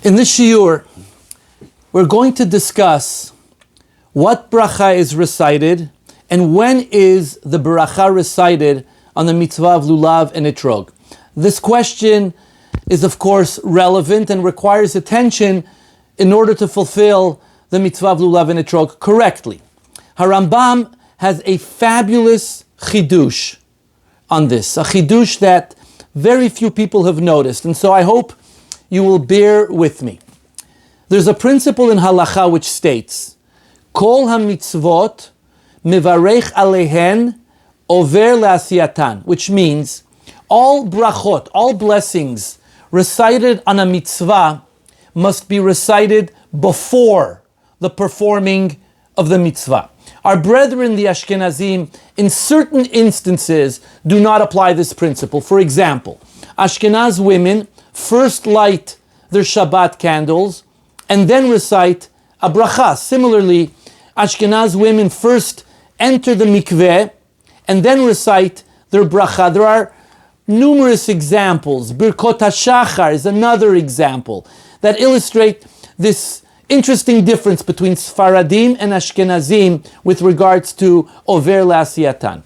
In this shiur, we're going to discuss what bracha is recited and when is the bracha recited on the mitzvah of lulav and etrog. This question is of course relevant and requires attention in order to fulfill the mitzvah of lulav and etrog correctly. Harambam has a fabulous chidush on this, a chidush that very few people have noticed, and so I hope you will bear with me. There's a principle in halacha which states, Kol ha-mitzvot mevarech alehen over le'asiyatan, which means all brachot, all blessings recited on a mitzvah must be recited before the performing of the mitzvah. Our brethren, the Ashkenazim, in certain instances do not apply this principle. For example, Ashkenaz women first light their Shabbat candles and then recite a bracha. Similarly, Ashkenaz women first enter the mikveh and then recite their bracha. There are numerous examples. Birkot HaShachar is another example that illustrate this interesting difference between Sfaradim and Ashkenazim with regards to Over L'Asiyatan.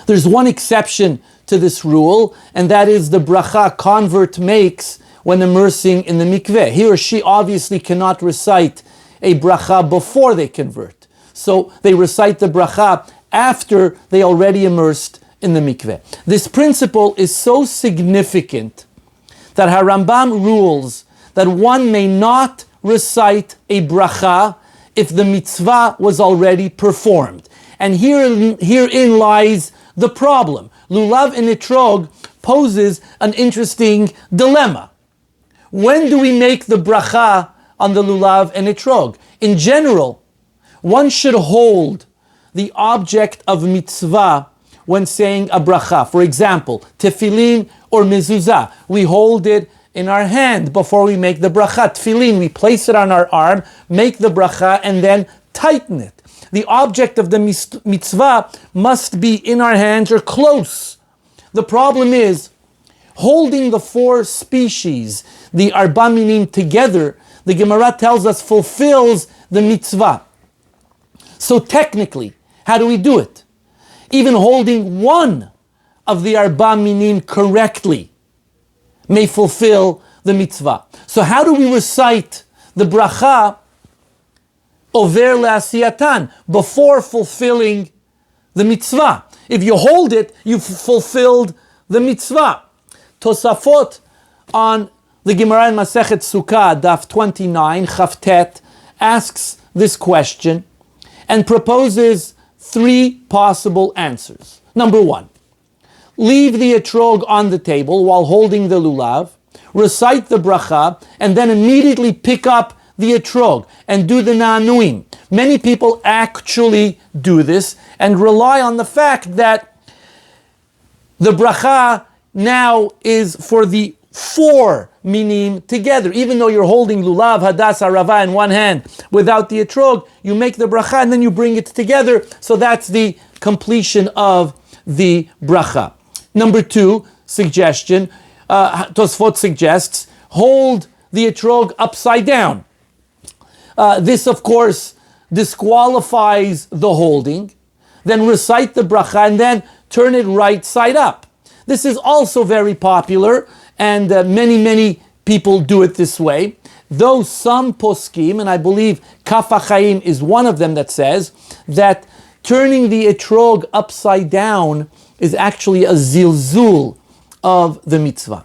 There's one exception to this rule, and that is the bracha a convert makes when immersing in the mikveh. He or she obviously cannot recite a bracha before they convert. So they recite the bracha after they already immersed in the mikveh. This principle is so significant that Harambam rules that one may not recite a bracha if the mitzvah was already performed. And herein lies the problem. Lulav and etrog poses an interesting dilemma. When do we make the bracha on the lulav and etrog? In general, one should hold the object of mitzvah when saying a bracha. For example, tefillin or mezuzah. We hold it in our hand before we make the bracha. Tefillin, we place it on our arm, make the bracha, and then tighten it. The object of the mitzvah must be in our hands or close. The problem is, holding the four species, the arba minim, together, the Gemara tells us fulfills the mitzvah. So technically, how do we do it? Even holding one of the arba minim correctly may fulfill the mitzvah. So how do we recite the bracha over le'asiyatan before fulfilling the mitzvah? If you hold it, you've fulfilled the mitzvah. Tosafot on the Gemara in Masechet Sukkah, Daf 29, Chavtet, asks this question and proposes three possible answers. Number one, leave the etrog on the table while holding the lulav, recite the bracha, and then immediately pick up the etrog and do the na'anuim. Many people actually do this and rely on the fact that the bracha now is for the four minim together. Even though you're holding lulav, hadas, arava in one hand without the etrog, you make the bracha and then you bring it together. So that's the completion of the bracha. Number two suggestion, Tosfot suggests, hold the etrog upside down. This, of course, disqualifies the holding. Then recite the bracha and then turn it right side up. This is also very popular, and many people do it this way. Though some poskim, and I believe Kaf HaChaim is one of them, that says that turning the etrog upside down is actually a zilzul of the mitzvah.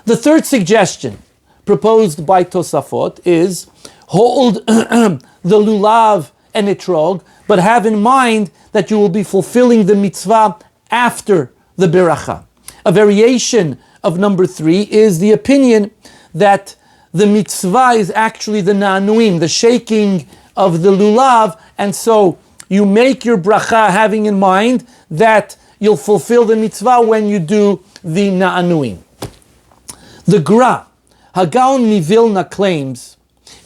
The third suggestion proposed by Tosafot is hold the lulav and etrog, but have in mind that you will be fulfilling the mitzvah after the beracha. A variation of number three is the opinion that the mitzvah is actually the na'anuim, the shaking of the lulav, and so you make your bracha having in mind that you'll fulfill the mitzvah when you do the na'anuim. The Gra, Hagaon Mivilna, claims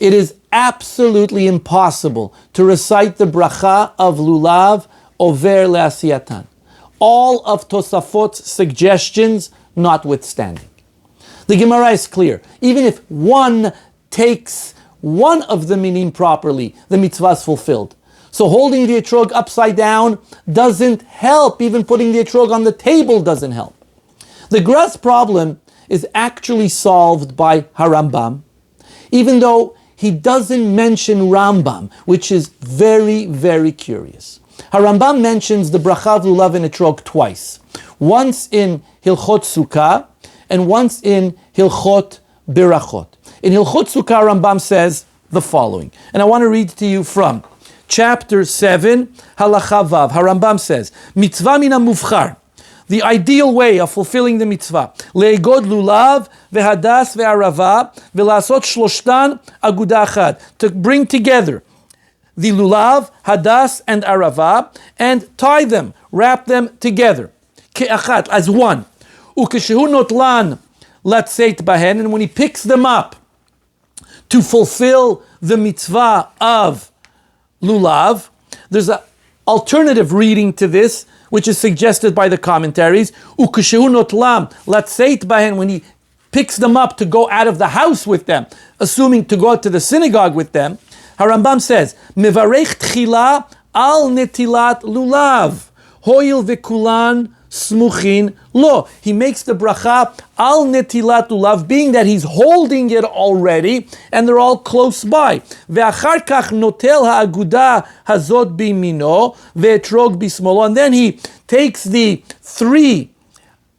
it is absolutely impossible to recite the bracha of lulav over le'asiyatan. All of Tosafot's suggestions notwithstanding. The Gemara is clear. Even if one takes one of the minim properly, the mitzvah is fulfilled. So holding the etrog upside down doesn't help. Even putting the etrog on the table doesn't help. The Gra's problem is actually solved by Harambam, even though he doesn't mention Rambam, which is very, very curious. Harambam mentions the bracha of lulav and etrog twice. Once in Hilchot Sukkah and once in Hilchot Birachot. In Hilchot Sukkah, Rambam says the following, and I want to read to you from chapter 7, Halacha Vav. Harambam says, Mitzvah mina muvchar, the ideal way of fulfilling the mitzvah, le'egod lulav vehadas ve'arava ve'lasot shloshtan aguda achad, to bring together the lulav, hadas, and arava, and tie them, wrap them together, ke'achat, as one. Ukeshehu notlan latzeit bahen, and when he picks them up to fulfill the mitzvah of lulav, there's an alternative reading to this, which is suggested by the commentaries. Ukeshehu notlam latzeit bahen, when he picks them up to go out of the house with them, assuming to go to the synagogue with them. Harambam says, Mevarech tchila al netilat lulav, hoil vekulan smuchin lo. He makes the bracha al netilat lulav, being that he's holding it already and they're all close by. Ve'achar kach notel ha'aguda hazot bimino ve'etrog bismolo. And then he takes the three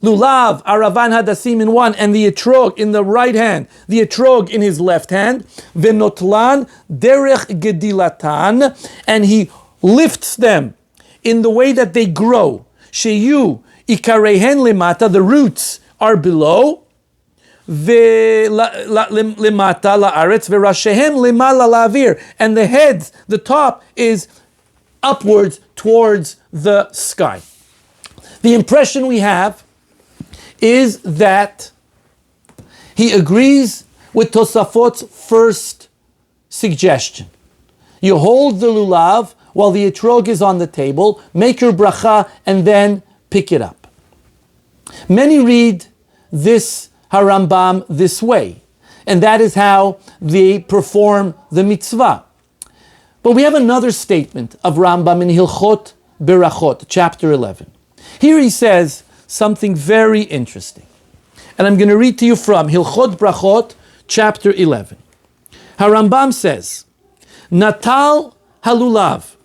lulav, aravan, hadassim in one, and the etrog in the right hand, the etrog in his left hand, venotlan derech gedilatan, and he lifts them in the way that they grow. Sheyu ikarehen lemata, the roots are below, lemata laaretz verashehem lemala laavir, and the heads, the top is upwards towards the sky. The impression we have is that he agrees with Tosafot's first suggestion. You hold the lulav while the etrog is on the table, make your bracha, and then pick it up. Many read this Harambam this way, and that is how they perform the mitzvah. But we have another statement of Rambam in Hilchot Birachot, chapter 11. Here he says something very interesting. And I'm going to read to you from Hilchot Brachot, chapter 11. Harambam says, Natal halulav,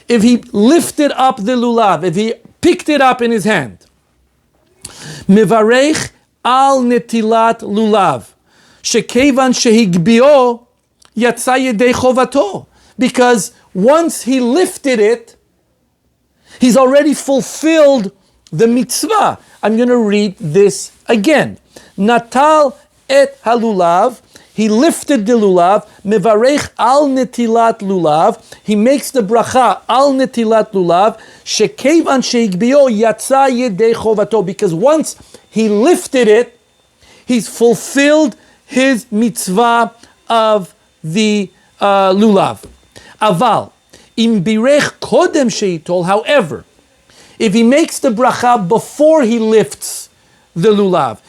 if he lifted up the lulav, if he picked it up in his hand, Mevarech al netilat lulav, shekevan shehigbio yatsa yedei chovato, because once he lifted it, he's already fulfilled the mitzvah. I'm going to read this again. Natal et halulav, he lifted the lulav, mevarech al netilat lulav, he makes the bracha al netilat lulav, shekevan sheigbio yatsa yedei chovato, because once he lifted it, he's fulfilled his mitzvah of the lulav. Aval, im birech kodem sheitol, however, if he makes the bracha before he lifts the lulav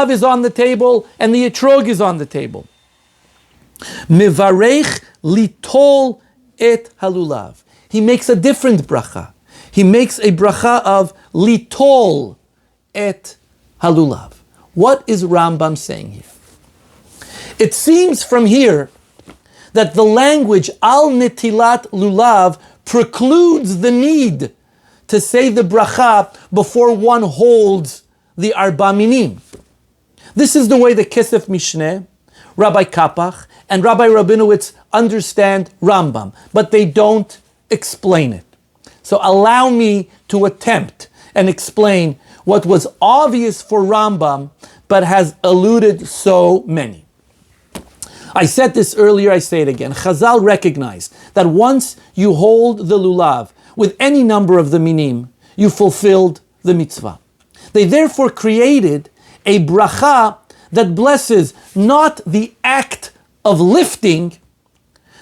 is on the table and the etrog is on the table. Mevarech litol et halulav. He makes a different bracha. He makes a bracha of litol et halulav. What is Rambam saying here? It seems from here that the language al netilat lulav precludes the need to say the bracha before one holds the arba minim. This is the way the Kesef Mishneh, Rabbi Kapach, and Rabbi Rabinowitz understand Rambam, but they don't explain it. So allow me to attempt and explain what was obvious for Rambam, but has eluded so many. I said this earlier, I say it again. Chazal recognized that once you hold the lulav with any number of the minim, you fulfilled the mitzvah. They therefore created a bracha that blesses not the act of lifting.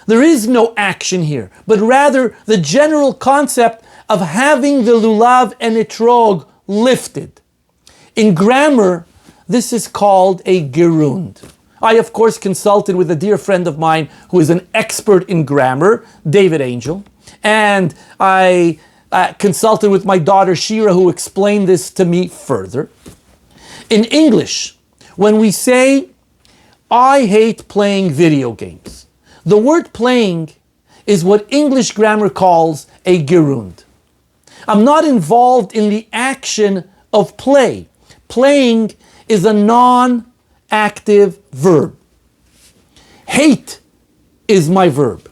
There is no action here, but rather the general concept of having the lulav and etrog lifted. In grammar, this is called a gerund. I, of course, consulted with a dear friend of mine who is an expert in grammar, David Angel, and I consulted with my daughter Shira, who explained this to me further. In English, when we say, I hate playing video games, the word playing is what English grammar calls a gerund. I'm not involved in the action of play. Playing is a non-active verb. Hate is my verb.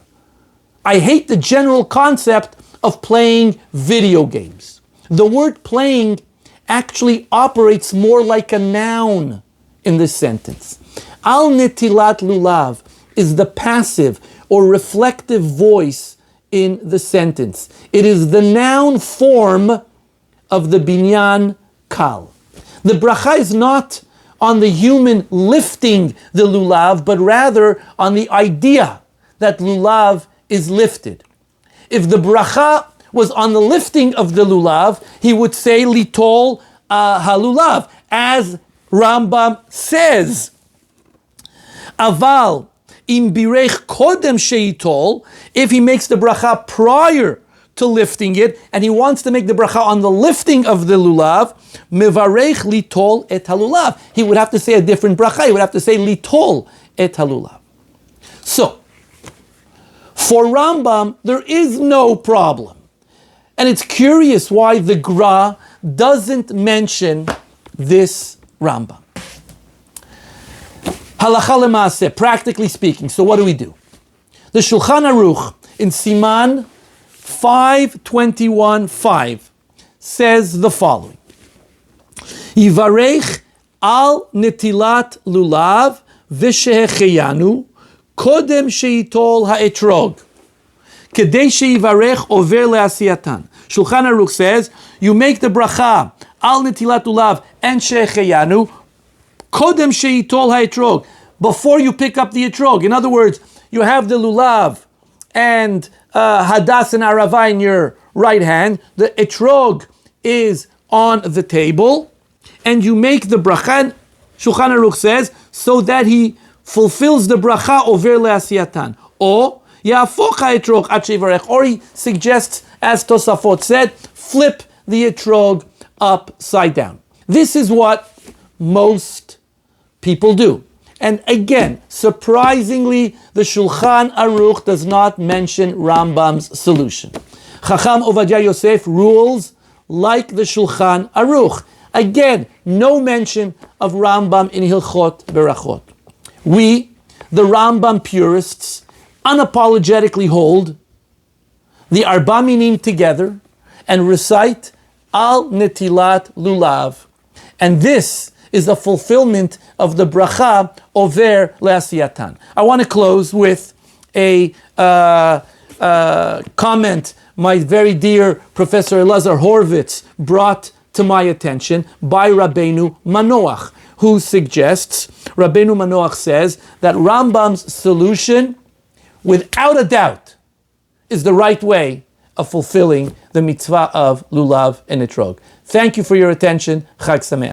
I hate the general concept of playing video games. The word playing actually operates more like a noun in this sentence. Al netilat lulav is the passive or reflective voice in the sentence. It is the noun form of the binyan kal. The bracha is not on the human lifting the lulav, but rather on the idea that lulav is lifted. If the bracha was on the lifting of the lulav, he would say litol halulav, as Rambam says. Aval im birech kodem sheitol, if he makes the bracha prior to lifting it, and he wants to make the bracha on the lifting of the lulav, mevarech litol et halulav. He would have to say a different bracha. He would have to say litol et halulav. So, for Rambam, there is no problem. And it's curious why the Gra doesn't mention this Rambam. Halacha lemaaseh, practically speaking. So what do we do? The Shulchan Aruch in Siman 521.5 says the following: Yivarech al netilat lulav v'shehecheyanu kodem sheitol ha'etrog kedei sheyivarech over le'asiyatan. Shulchan Aruch says you make the bracha al netilat lulav and shehecheyanu kodem sheitol ha'etrog, before you pick up the etrog. In other words, you have the lulav and hadas and arava in your right hand. The etrog is on the table, and you make the bracha. Shulchan Aruch says so that he fulfills the bracha over le'asiyatan. Or yafoch ha'etrog ad sheyivarech. Or he suggests, as Tosafot said, flip the etrog upside down. This is what most people do. And again, surprisingly, the Shulchan Aruch does not mention Rambam's solution. Chacham Ovadia Yosef rules like the Shulchan Aruch. Again, no mention of Rambam in Hilchot Berachot. We, the Rambam purists, unapologetically hold the Arba Minim together and recite Al Netilat Lulav. And this is a fulfillment of the bracha over le'asiyatan. I want to close with a comment my very dear Professor Elazar Horvitz brought to my attention by Rabbeinu Manoach, who suggests, Rabbeinu Manoach says, that Rambam's solution, without a doubt, is the right way of fulfilling the mitzvah of lulav and etrog. Thank you for your attention. Chag Sameach.